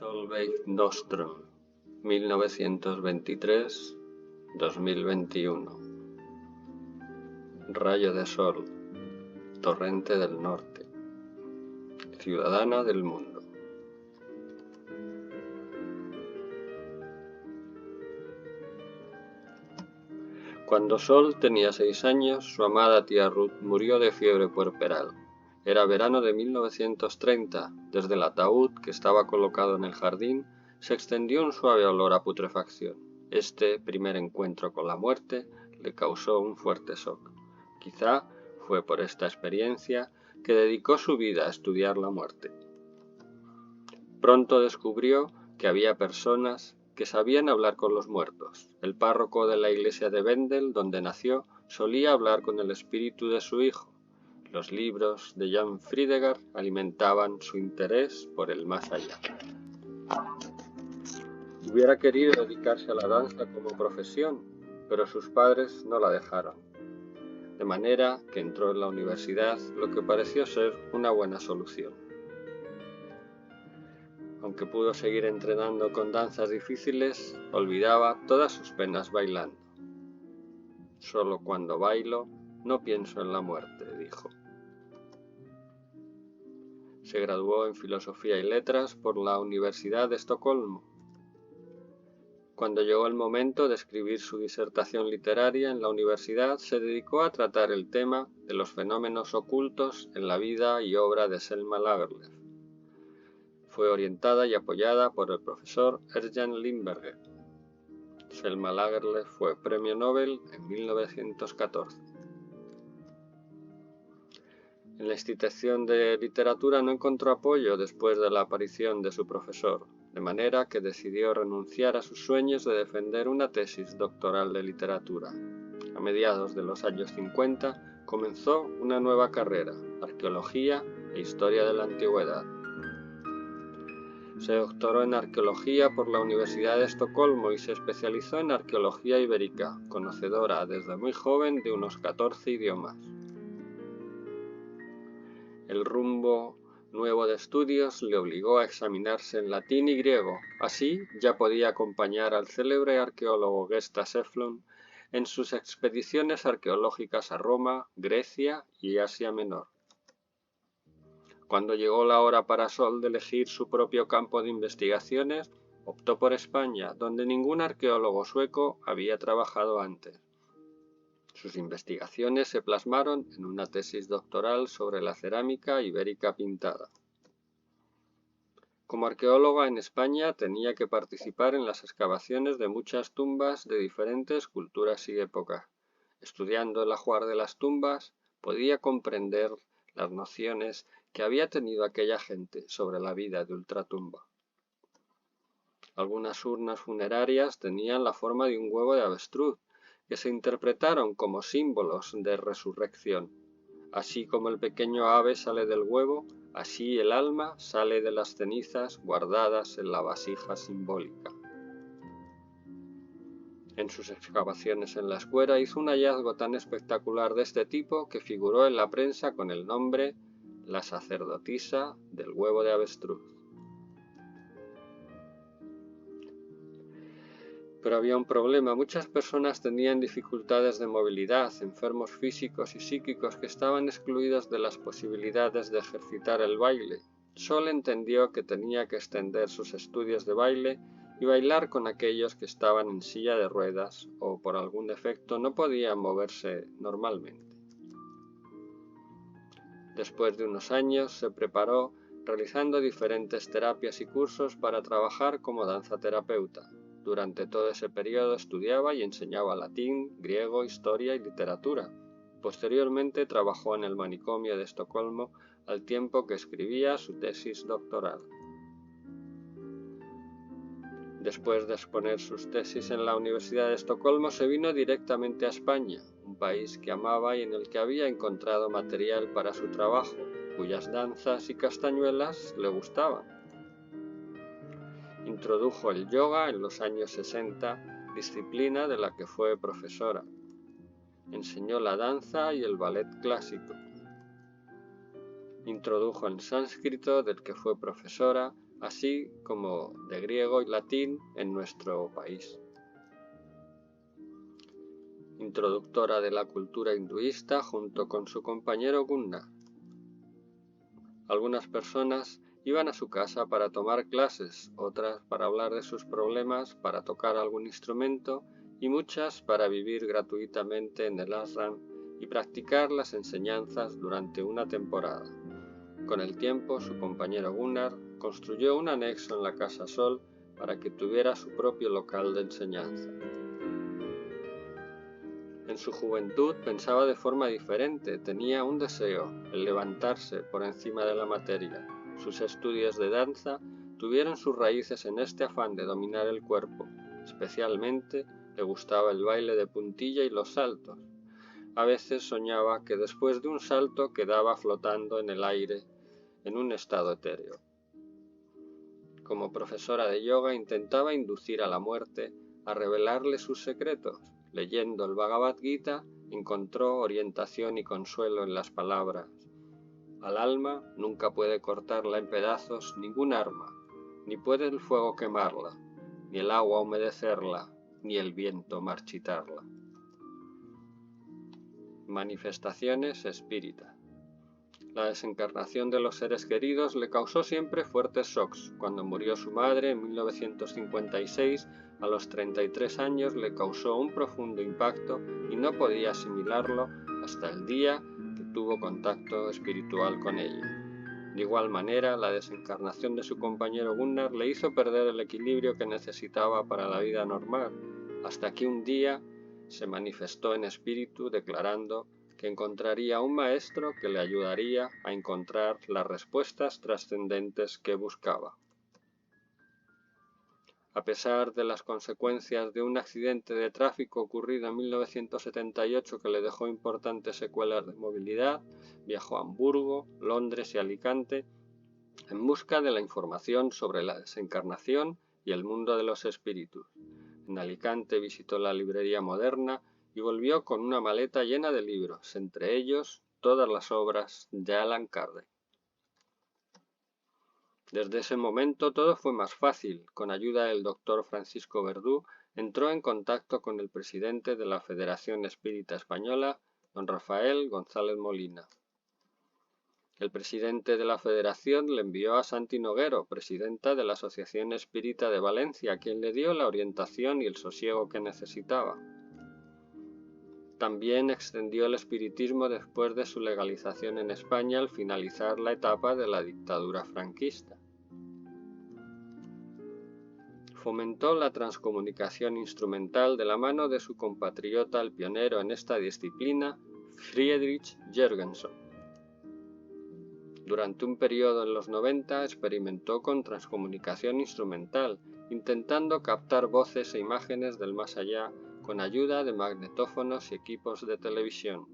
Solveig Nostrum, 1923-2021. Rayo de sol, torrente del norte, ciudadana del mundo. Cuando Sol tenía 6 años, su amada tía Ruth murió de fiebre puerperal. Era verano de 1930. Desde el ataúd, que estaba colocado en el jardín, se extendió un suave olor a putrefacción. Este primer encuentro con la muerte le causó un fuerte shock. Quizá fue por esta experiencia que dedicó su vida a estudiar la muerte. Pronto descubrió que había personas que sabían hablar con los muertos. El párroco de la iglesia de Wendel, donde nació, solía hablar con el espíritu de su hijo. Los libros de Jan Friedegger alimentaban su interés por el más allá. Hubiera querido dedicarse a la danza como profesión, pero sus padres no la dejaron. De manera que entró en la universidad, lo que pareció ser una buena solución. Aunque pudo seguir entrenando con danzas difíciles, olvidaba todas sus penas bailando. Solo cuando bailo no pienso en la muerte, dijo. Se graduó en Filosofía y Letras por la Universidad de Estocolmo. Cuando llegó el momento de escribir su disertación literaria en la universidad, se dedicó a tratar el tema de los fenómenos ocultos en la vida y obra de Selma Lagerlöf. Fue orientada y apoyada por el profesor Ernst Lindbergh. Selma Lagerlöf fue Premio Nobel en 1914. En la institución de literatura no encontró apoyo después de la aparición de su profesor, de manera que decidió renunciar a sus sueños de defender una tesis doctoral de literatura. A mediados de los años 50 comenzó una nueva carrera, arqueología e historia de la antigüedad. Se doctoró en arqueología por la Universidad de Estocolmo y se especializó en arqueología ibérica, conocedora desde muy joven de unos 14 idiomas. El rumbo nuevo de estudios le obligó a examinarse en latín y griego. Así ya podía acompañar al célebre arqueólogo Gösta Sjöflon en sus expediciones arqueológicas a Roma, Grecia y Asia Menor. Cuando llegó la hora para Sol de elegir su propio campo de investigaciones, optó por España, donde ningún arqueólogo sueco había trabajado antes. Sus investigaciones se plasmaron en una tesis doctoral sobre la cerámica ibérica pintada. Como arqueóloga en España tenía que participar en las excavaciones de muchas tumbas de diferentes culturas y épocas. Estudiando el ajuar de las tumbas, podía comprender las nociones que había tenido aquella gente sobre la vida de ultratumba. Algunas urnas funerarias tenían la forma de un huevo de avestruz, que se interpretaron como símbolos de resurrección. Así como el pequeño ave sale del huevo, así el alma sale de las cenizas guardadas en la vasija simbólica. En sus excavaciones en la Escuera hizo un hallazgo tan espectacular de este tipo que figuró en la prensa con el nombre La sacerdotisa del huevo de avestruz. Pero había un problema. Muchas personas tenían dificultades de movilidad, enfermos físicos y psíquicos que estaban excluidos de las posibilidades de ejercitar el baile. Sol entendió que tenía que extender sus estudios de baile y bailar con aquellos que estaban en silla de ruedas o por algún defecto no podían moverse normalmente. Después de unos años se preparó realizando diferentes terapias y cursos para trabajar como danzaterapeuta. Durante todo ese periodo estudiaba y enseñaba latín, griego, historia y literatura. Posteriormente trabajó en el manicomio de Estocolmo al tiempo que escribía su tesis doctoral. Después de exponer sus tesis en la Universidad de Estocolmo, se vino directamente a España, un país que amaba y en el que había encontrado material para su trabajo, cuyas danzas y castañuelas le gustaban. Introdujo el yoga en los años 60, disciplina de la que fue profesora. Enseñó la danza y el ballet clásico. Introdujo el sánscrito, del que fue profesora, así como de griego y latín en nuestro país. Introductora de la cultura hinduista junto con su compañero Gunnar. Algunas personas iban a su casa para tomar clases, otras para hablar de sus problemas, para tocar algún instrumento y muchas para vivir gratuitamente en el ashram y practicar las enseñanzas durante una temporada. Con el tiempo, su compañero Gunnar construyó un anexo en la Casa Sol para que tuviera su propio local de enseñanza. En su juventud pensaba de forma diferente, tenía un deseo, el levantarse por encima de la materia. Sus estudios de danza tuvieron sus raíces en este afán de dominar el cuerpo. Especialmente le gustaba el baile de puntilla y los saltos. A veces soñaba que después de un salto quedaba flotando en el aire en un estado etéreo. Como profesora de yoga intentaba inducir a la muerte a revelarle sus secretos. Leyendo el Bhagavad Gita encontró orientación y consuelo en las palabras: al alma nunca puede cortarla en pedazos ningún arma, ni puede el fuego quemarla, ni el agua humedecerla, ni el viento marchitarla. Manifestaciones espíritas. La desencarnación de los seres queridos le causó siempre fuertes shocks. Cuando murió su madre en 1956, a los 33 años le causó un profundo impacto y no podía asimilarlo hasta el día que tuvo contacto espiritual con ella. De igual manera, la desencarnación de su compañero Gunnar le hizo perder el equilibrio que necesitaba para la vida normal, hasta que un día se manifestó en espíritu declarando que encontraría un maestro que le ayudaría a encontrar las respuestas trascendentes que buscaba. A pesar de las consecuencias de un accidente de tráfico ocurrido en 1978 que le dejó importantes secuelas de movilidad, viajó a Hamburgo, Londres y Alicante en busca de la información sobre la desencarnación y el mundo de los espíritus. En Alicante visitó la librería Moderna y volvió con una maleta llena de libros, entre ellos todas las obras de Allan Kardec. Desde ese momento todo fue más fácil. Con ayuda del doctor Francisco Verdú, entró en contacto con el presidente de la Federación Espírita Española, don Rafael González Molina. El presidente de la Federación le envió a Santi Noguero, presidenta de la Asociación Espírita de Valencia, quien le dio la orientación y el sosiego que necesitaba. También extendió el espiritismo después de su legalización en España al finalizar la etapa de la dictadura franquista. Fomentó la transcomunicación instrumental de la mano de su compatriota, el pionero en esta disciplina, Friedrich Jürgenson. Durante un periodo en los 90 experimentó con transcomunicación instrumental, intentando captar voces e imágenes del más allá con ayuda de magnetófonos y equipos de televisión.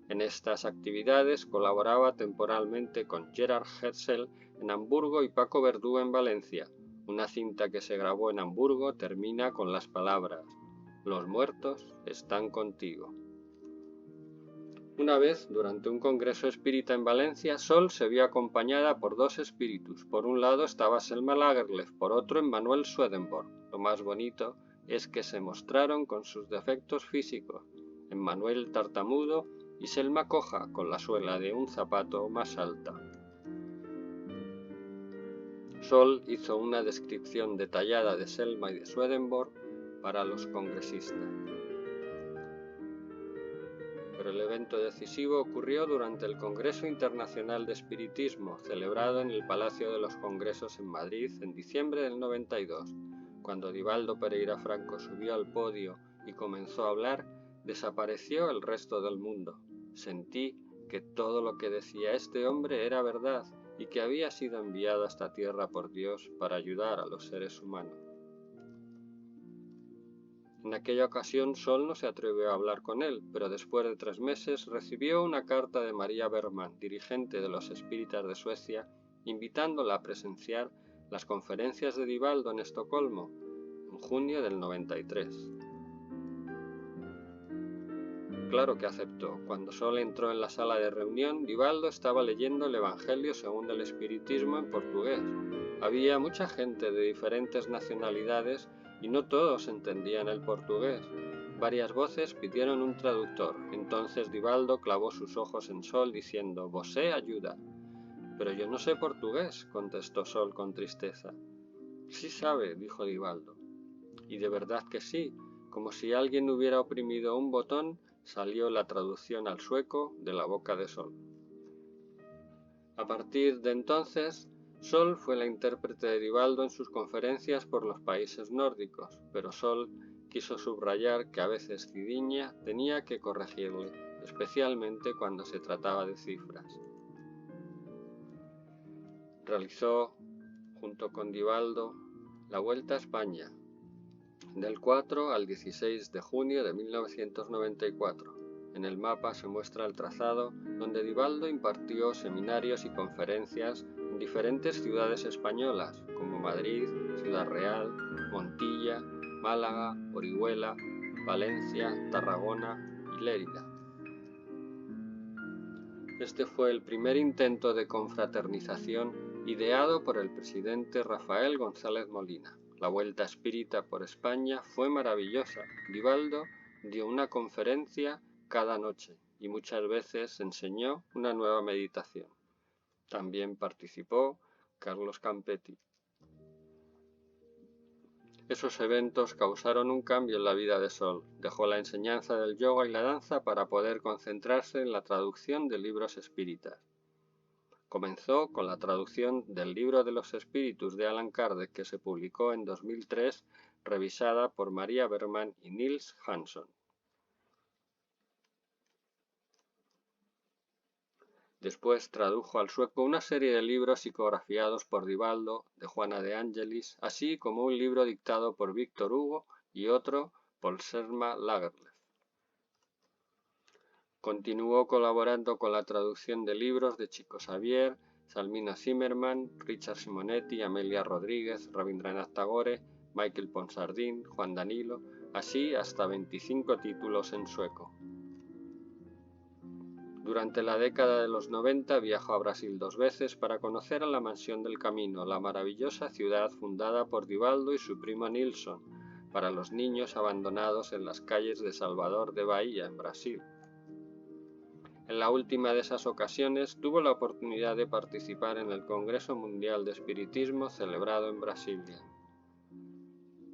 En estas actividades colaboraba temporalmente con Gerhard Herzl en Hamburgo y Paco Verdú en Valencia. Una cinta que se grabó en Hamburgo termina con las palabras: «Los muertos están contigo». Una vez, durante un congreso espírita en Valencia, Sol se vio acompañada por dos espíritus. Por un lado estaba Selma Lagerlöf, por otro Emmanuel Swedenborg. Lo más bonito es que se mostraron con sus defectos físicos. Emmanuel tartamudo y Selma coja, con la suela de un zapato más alta. Sol hizo una descripción detallada de Selma y de Swedenborg para los congresistas. Pero el evento decisivo ocurrió durante el Congreso Internacional de Espiritismo, celebrado en el Palacio de los Congresos en Madrid en diciembre del 92. Cuando Divaldo Pereira Franco subió al podio y comenzó a hablar, desapareció el resto del mundo. Sentí que todo lo que decía este hombre era verdad y que había sido enviado a esta tierra por Dios para ayudar a los seres humanos. En aquella ocasión Sol no se atrevió a hablar con él, pero después de 3 meses recibió una carta de María Bergman, dirigente de los espíritas de Suecia, invitándola a presenciar las conferencias de Divaldo en Estocolmo, en junio del 93. Claro que aceptó. Cuando Sol entró en la sala de reunión, Divaldo estaba leyendo el Evangelio según el espiritismo en portugués. Había mucha gente de diferentes nacionalidades y no todos entendían el portugués. Varias voces pidieron un traductor. Entonces Divaldo clavó sus ojos en Sol diciendo: «Vosé ayuda». «Pero yo no sé portugués», contestó Sol con tristeza. «Sí sabe», dijo Divaldo. Y de verdad que sí, como si alguien hubiera oprimido un botón, salió la traducción al sueco de la boca de Sol. A partir de entonces, Sol fue la intérprete de Divaldo en sus conferencias por los países nórdicos, pero Sol quiso subrayar que a veces Cidiña tenía que corregirle, especialmente cuando se trataba de cifras. Realizó, junto con Divaldo, la Vuelta a España, del 4 al 16 de junio de 1994. En el mapa se muestra el trazado donde Divaldo impartió seminarios y conferencias en diferentes ciudades españolas, como Madrid, Ciudad Real, Montilla, Málaga, Orihuela, Valencia, Tarragona y Lérida. Este fue el primer intento de confraternización ideado por el presidente Rafael González Molina. La Vuelta Espírita por España fue maravillosa. Divaldo dio una conferencia cada noche y muchas veces enseñó una nueva meditación. También participó Carlos Campetti. Esos eventos causaron un cambio en la vida de Sol. Dejó la enseñanza del yoga y la danza para poder concentrarse en la traducción de libros espíritas. Comenzó con la traducción del Libro de los Espíritus de Allan Kardec, que se publicó en 2003, revisada por Maria Berman y Nils Hansson. Después tradujo al sueco una serie de libros psicografiados por Divaldo, de Juana de Angelis, así como un libro dictado por Víctor Hugo y otro por Selma Lagerlöf. Continuó colaborando con la traducción de libros de Chico Xavier, Salmina Zimmerman, Richard Simonetti, Amelia Rodríguez, Rabindranath Tagore, Michael Ponsardin, Juan Danilo, así hasta 25 títulos en sueco. Durante la década de los 90 viajó a Brasil 2 veces para conocer a la Mansión del Camino, la maravillosa ciudad fundada por Divaldo y su primo Nilsson, para los niños abandonados en las calles de Salvador de Bahía, en Brasil. En la última de esas ocasiones tuvo la oportunidad de participar en el Congreso Mundial de Espiritismo celebrado en Brasilia.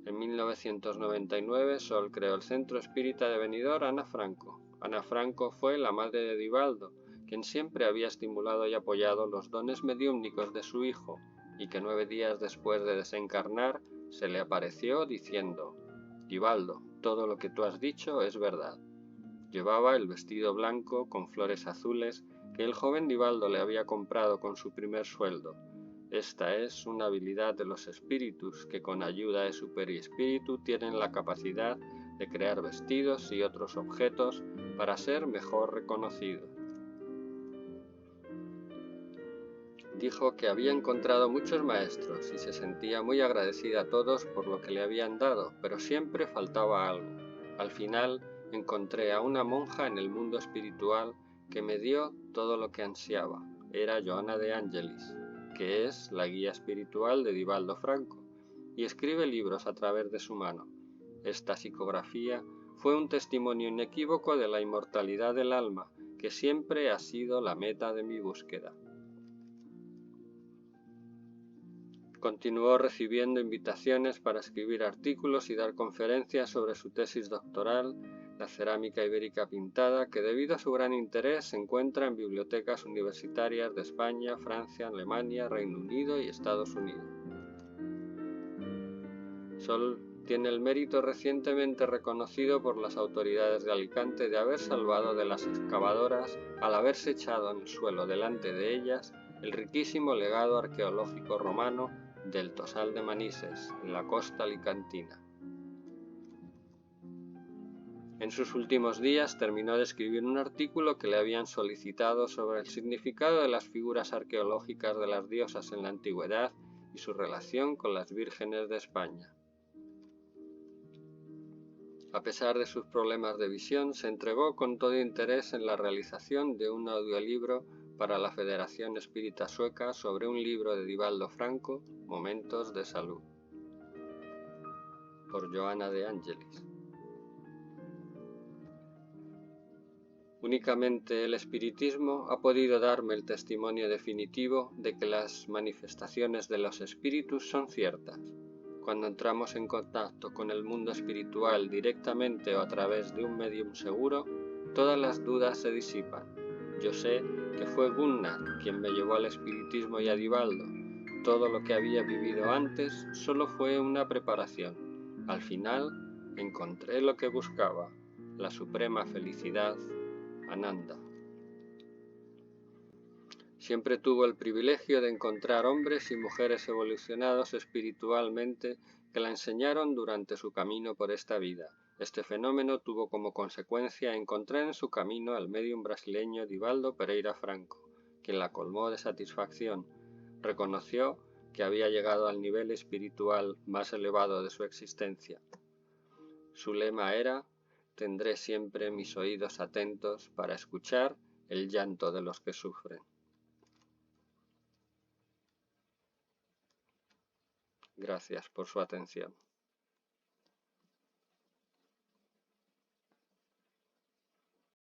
En 1999 Sol creó el Centro Espírita de Benidorm Ana Franco. Ana Franco fue la madre de Divaldo, quien siempre había estimulado y apoyado los dones mediúmnicos de su hijo, y que 9 días después de desencarnar se le apareció diciendo: «Divaldo, todo lo que tú has dicho es verdad». Llevaba el vestido blanco con flores azules que el joven Divaldo le había comprado con su primer sueldo. Esta es una habilidad de los espíritus que con ayuda de su perispíritu tienen la capacidad de crear vestidos y otros objetos para ser mejor reconocidos. Dijo que había encontrado muchos maestros y se sentía muy agradecida a todos por lo que le habían dado, pero siempre faltaba algo. Al final encontré a una monja en el mundo espiritual que me dio todo lo que ansiaba. Era Joana de Angelis, que es la guía espiritual de Divaldo Franco, y escribe libros a través de su mano. Esta psicografía fue un testimonio inequívoco de la inmortalidad del alma, que siempre ha sido la meta de mi búsqueda. Continuó recibiendo invitaciones para escribir artículos y dar conferencias sobre su tesis doctoral, la cerámica ibérica pintada, que debido a su gran interés se encuentra en bibliotecas universitarias de España, Francia, Alemania, Reino Unido y Estados Unidos. Sol tiene el mérito recientemente reconocido por las autoridades de Alicante de haber salvado de las excavadoras, al haberse echado en el suelo delante de ellas, el riquísimo legado arqueológico romano del Tosal de Manises, en la costa alicantina. En sus últimos días terminó de escribir un artículo que le habían solicitado sobre el significado de las figuras arqueológicas de las diosas en la antigüedad y su relación con las vírgenes de España. A pesar de sus problemas de visión, se entregó con todo interés en la realización de un audiolibro para la Federación Espírita Sueca sobre un libro de Divaldo Franco, Momentos de Salud, por Johanna de Angelis. Únicamente el espiritismo ha podido darme el testimonio definitivo de que las manifestaciones de los espíritus son ciertas. Cuando entramos en contacto con el mundo espiritual directamente o a través de un medium seguro, todas las dudas se disipan. Yo sé que fue Gunnar quien me llevó al espiritismo y a Divaldo. Todo lo que había vivido antes solo fue una preparación. Al final, encontré lo que buscaba, la suprema felicidad, Ananda. Siempre tuvo el privilegio de encontrar hombres y mujeres evolucionados espiritualmente que la enseñaron durante su camino por esta vida. Este fenómeno tuvo como consecuencia encontrar en su camino al médium brasileño Divaldo Pereira Franco, quien la colmó de satisfacción. Reconoció que había llegado al nivel espiritual más elevado de su existencia. Su lema era: tendré siempre mis oídos atentos para escuchar el llanto de los que sufren. Gracias por su atención.